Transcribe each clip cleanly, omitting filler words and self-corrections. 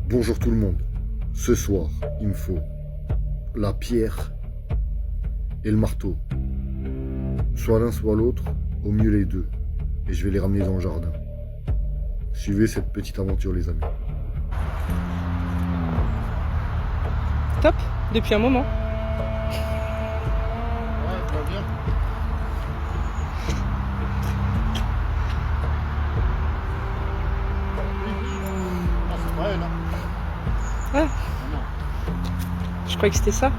Bonjour tout le monde. Ce soir, il me faut la pierre et le marteau. Soit l'un, soit l'autre, au mieux les deux. Et je vais les ramener dans le jardin. Suivez cette petite aventure, les amis. Top, depuis un moment. Ouais, ça va bien. Non, c'est pas elle, hein. Ah, Non. je croyais que c'était ça.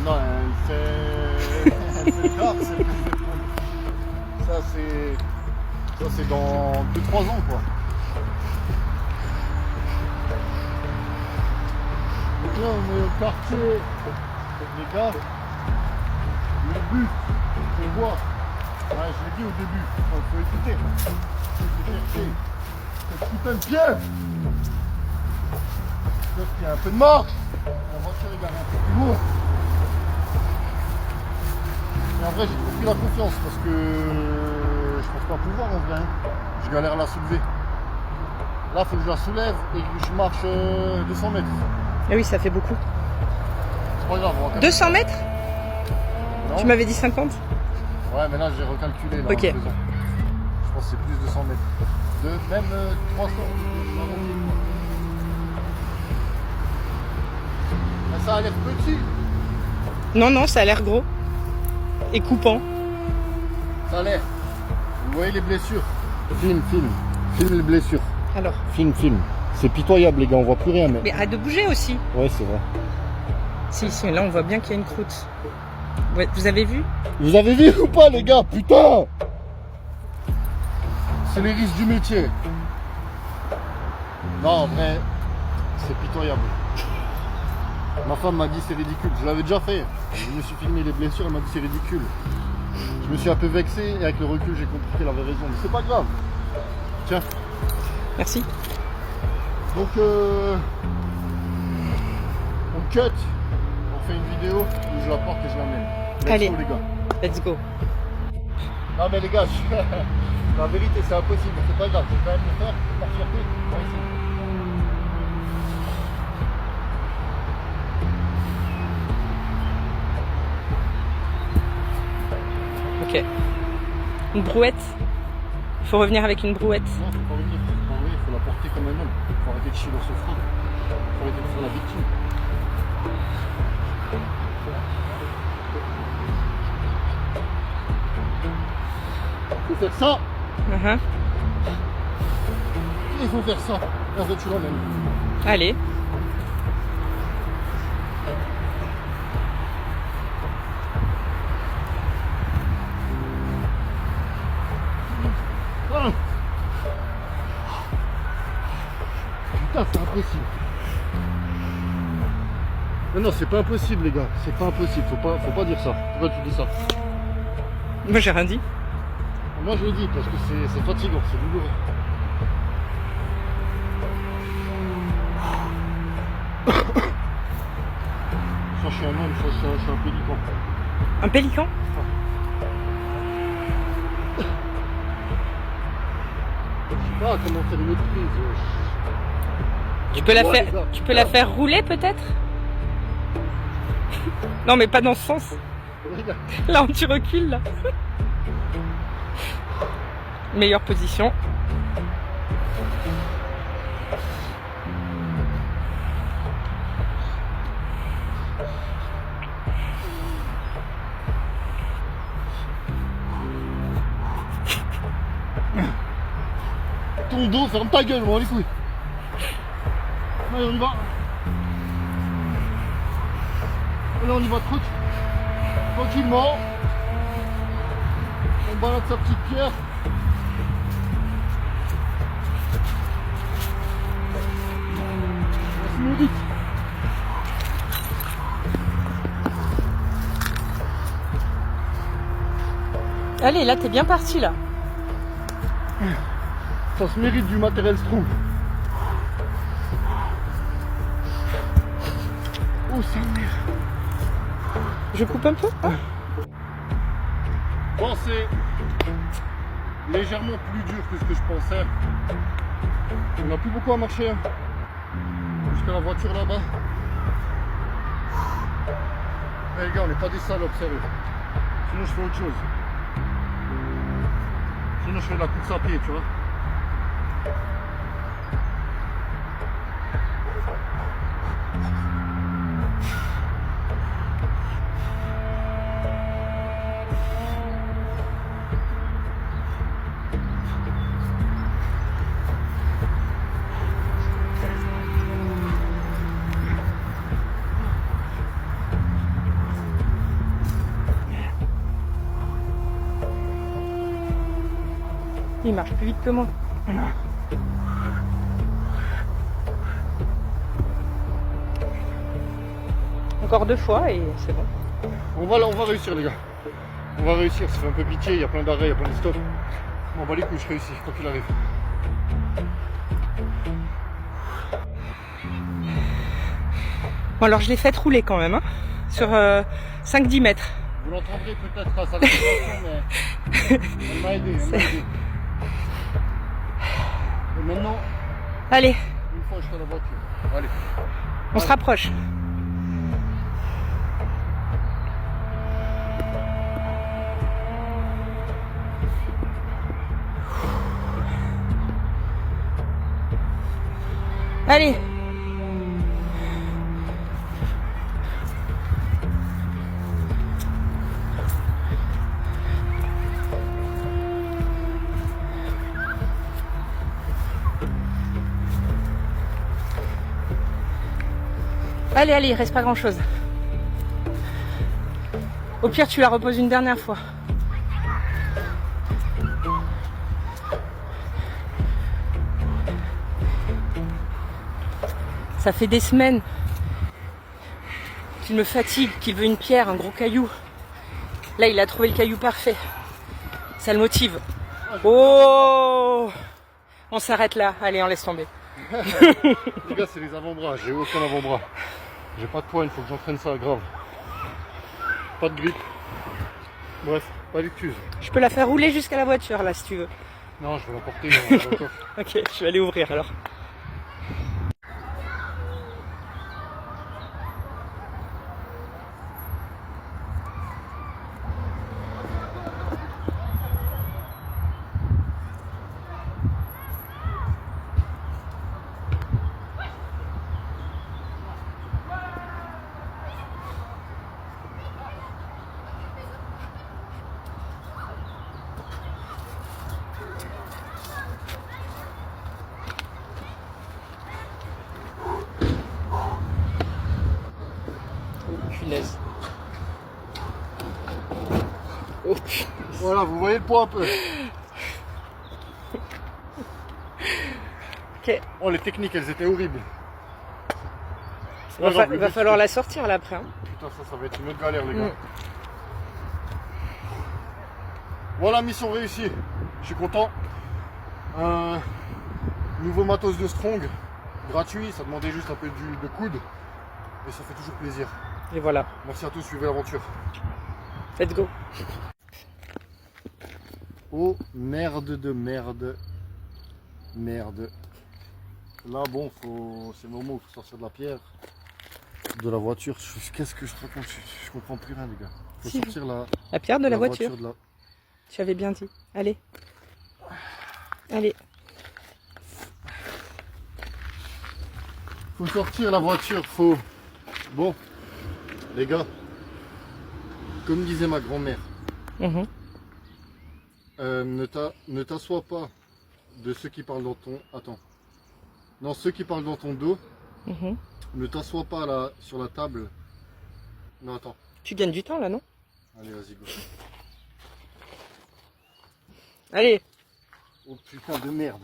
Non, elle fait le quart, c'est le Ça, c'est dans 2-3 ans, quoi. Donc là, on est au quartier. Les gars, le but, c'est voir. Ouais, je l'ai dit au début, il faut écouter. C'est de chercher cette putain de pierre. Sauf qu'il y a un peu de marche. La voiture est garée un peu plus loin. Et en vrai, j'ai trop pris la confiance parce que je pense pas pouvoir en vrai. Je galère à la soulever. Là, il faut que je la soulève et que je marche 200 mètres. Ah oui, ça fait beaucoup. C'est pas grave, on va 200 mètres? Non. Tu m'avais dit 50? Ouais, mais là, j'ai recalculé. Là, Ok. en faisant. Je pense que c'est plus de 200 mètres. Même 300. Mais ça a l'air petit. Non, non, ça a l'air gros. Et coupant. Ça a l'air. Vous voyez les blessures? Filme les blessures. Alors. Filme. C'est pitoyable, les gars, on voit plus rien, mais. Mais arrête de bouger aussi. Ouais, c'est vrai. Si, là on voit bien qu'il y a une croûte. Ouais, vous avez vu? Vous avez vu ou pas, les gars? Putain! C'est les risques du métier. Non, en vrai, c'est pitoyable. Ma femme m'a dit c'est ridicule. Je l'avais déjà fait. Je me suis filmé les blessures, elle m'a dit c'est ridicule. Je me suis un peu vexé et avec le recul, j'ai compris qu'elle avait raison. Mais c'est pas grave. Tiens. Merci. Donc, on cut. On fait une vidéo où je la porte et je l'amène. Allez. Let's go, les gars. Let's go. Non mais les gars, la vérité c'est impossible, c'est pas grave, je vais quand même le faire, par fierté, on va essayer. Ok. Une brouette. Il faut revenir avec une brouette. Non, faut pas revenir, il faut la porter comme un homme, faut arrêter de chier dans son frein, faut arrêter de faire la victime. Il faut faire ça, il faut faire ça, et après tu l'emmènes. Allez. Ah. Putain, c'est impossible. Mais non, c'est pas impossible, les gars. C'est pas impossible. Faut pas dire ça. Pourquoi tu dis ça? Moi j'ai rien dit. Moi, je le dis parce que c'est fatigant, c'est douloureux. Soit je suis un homme, soit je suis un pélican. Un pélican? Je sais pas comment faire une autre prise. Tu peux la Ouais, faire, les gars. tu peux la faire rouler peut-être? Non mais pas dans ce sens. Regarde. Là tu recules là. Meilleure position. Ton dos, ferme ta gueule, moi, les couilles. Allez, on y va. Allez, on y va, truc. Tranquillement. On balade sa petite pierre. On se met vite. Allez, là t'es bien parti là. Ça se mérite du matériel strong. Oh, ça merde. Je coupe un peu hein? Bon, c'est légèrement plus dur que ce que je pensais. On n'a plus beaucoup à marcher. Hein. Jusqu'à la voiture là-bas. Eh les gars, on n'est pas des salopes, sérieux. Sinon je fais autre chose. Sinon je fais de la course à pied, tu vois. Il marche plus vite que moi. Encore 2 fois et c'est bon. On va réussir les gars. On va réussir, ça fait un peu pitié, il y a plein d'arrêts, il y a plein de stops. Bon bah les coups, je réussis, quoi qu'il arrive. Bon alors je l'ai fait rouler quand même, hein, sur 5-10 mètres. Vous l'entendrez peut-être à sa concentration, mais elle m'a aidé, elle m'a aidé. Et maintenant, Allez, une fois je suis à la voiture. Allez. on se rapproche. Allez. Allez, allez, il reste pas grand chose. Au pire, tu la reposes une dernière fois. Ça fait des semaines qu'il me fatigue, qu'il veut une pierre, un gros caillou. Là, il a trouvé le caillou parfait. Ça le motive. Oh! On s'arrête là. Allez, on laisse tomber. Les gars, c'est les avant-bras, j'ai aucun avant-bras. J'ai pas de poids, il faut que j'entraîne ça, grave. Pas de grippe. Bref, pas d'excuses. Je peux la faire rouler jusqu'à la voiture, là, si tu veux. Non, je vais l'emporter dans le coffre. Ok, je vais aller ouvrir alors. Punaise. Oh, punaise. Voilà, vous voyez le poids un peu. Ok. Oh, les techniques, elles étaient horribles. Il va falloir la sortir là après. Hein. Putain, ça va être une autre galère, les gars. Voilà, mission réussie. Je suis content. Nouveau matos de Strong, gratuit. Ça demandait juste un peu de coude. Et ça fait toujours plaisir. Et voilà. Merci à tous, suivez l'aventure. Let's go. Oh, merde de merde. Merde. Là, bon, c'est le moment où il faut sortir de la pierre. De la voiture. Qu'est-ce que je te raconte? Je comprends plus rien, les gars. Il faut sortir la pierre de la voiture. de là. Tu avais bien dit. Allez. Allez. Faut sortir la voiture, faut... Bon, les gars, comme disait ma grand-mère, ne t'assois pas de ceux qui parlent dans ton... Attends. Non, ceux qui parlent dans ton dos, ne t'assois pas là sur la table. Non, attends. Tu gagnes du temps là, non? Allez, vas-y, go. Allez. Oh putain de merde.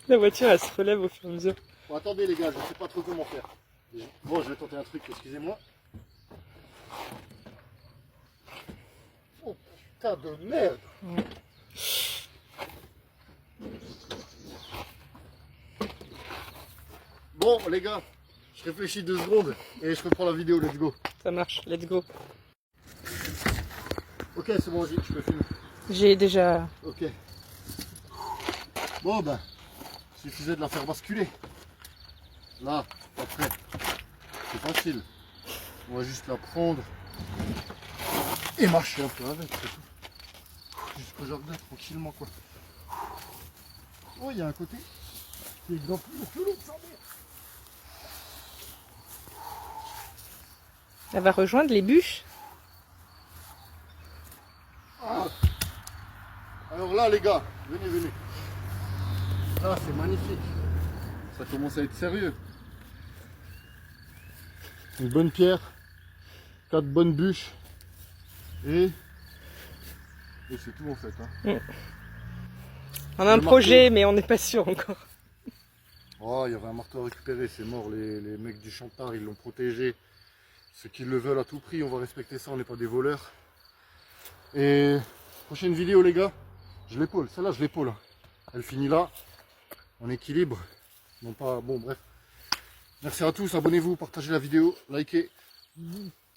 La voiture, elle se relève au fur et à mesure. Bon, attendez les gars, je sais pas trop comment faire. Bon, je vais tenter un truc, excusez-moi. Oh putain de merde. Bon les gars, je réfléchis 2 secondes et je reprends la vidéo, let's go. Ça marche, let's go. Ok, c'est bon, je peux filmer. J'ai déjà... Ok. Bon ben, suffisait de la faire basculer. Là, après, c'est facile. On va juste la prendre et marcher un peu avec, c'est tout. Jusqu'au jardin, tranquillement quoi. Oh, il y a un côté qui est grand plus long que ça. Elle va rejoindre les bûches. Ah. Alors là les gars, venez, venez. Là c'est magnifique. Ça commence à être sérieux. Une bonne pierre, 4 bonnes bûches et c'est tout en fait. Hein. On a un projet mais on n'est pas sûr encore. Oh, il y avait un marteau à récupérer, c'est mort. Les mecs du Chantard, ils l'ont protégé. Ceux qui le veulent à tout prix, on va respecter ça, on n'est pas des voleurs. Et prochaine vidéo les gars, je l'épaule, celle-là je l'épaule. Elle finit là, en équilibre. Non pas, bon bref. Merci à tous, abonnez-vous, partagez la vidéo, likez.